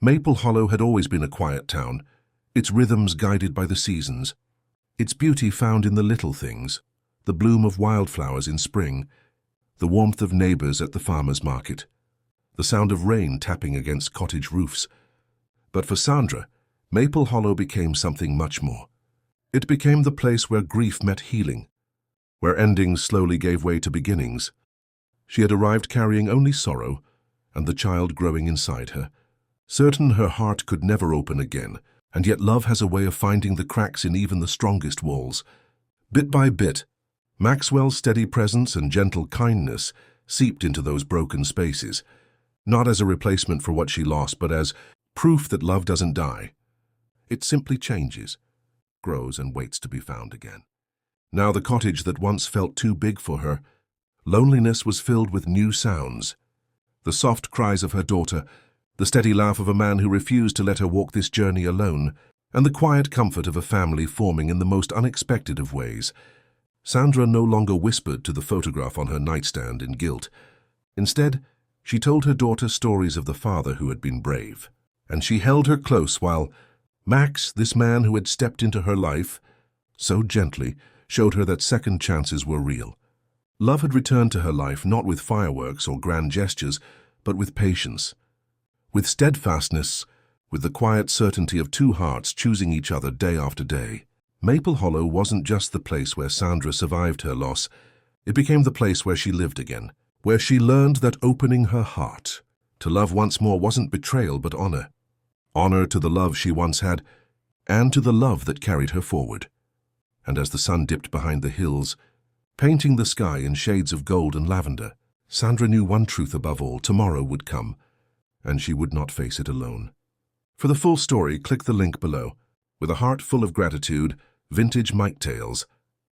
Maple Hollow had always been a quiet town, its rhythms guided by the seasons, its beauty found in the little things, the bloom of wildflowers in spring, the warmth of neighbors at the farmer's market, the sound of rain tapping against cottage roofs. But for Sandra, Maple Hollow became something much more. It became the place where grief met healing, where endings slowly gave way to beginnings. She had arrived carrying only sorrow and the child growing inside her, certain her heart could never open again, and yet love has a way of finding the cracks in even the strongest walls. Bit by bit, Maxwell's steady presence and gentle kindness seeped into those broken spaces, not as a replacement for what she lost, but as proof that love doesn't die. It simply changes, grows, and waits to be found again. Now the cottage that once felt too big for her, loneliness was filled with new sounds. The soft cries of her daughter, the steady laugh of a man who refused to let her walk this journey alone, and the quiet comfort of a family forming in the most unexpected of ways. Sandra no longer whispered to the photograph on her nightstand in guilt. Instead, she told her daughter stories of the father who had been brave, and she held her close while Max, this man who had stepped into her life, so gently, showed her that second chances were real. Love had returned to her life not with fireworks or grand gestures, but with patience, with steadfastness, with the quiet certainty of two hearts choosing each other day after day. Maple Hollow wasn't just the place where Sandra survived her loss. It became the place where she lived again, where she learned that opening her heart to love once more wasn't betrayal but honor. Honor to the love she once had, and to the love that carried her forward. And as the sun dipped behind the hills, painting the sky in shades of gold and lavender, Sandra knew one truth above all: tomorrow would come, and she would not face it alone. For the full story, click the link below. With a heart full of gratitude, Vintage Mike Tales.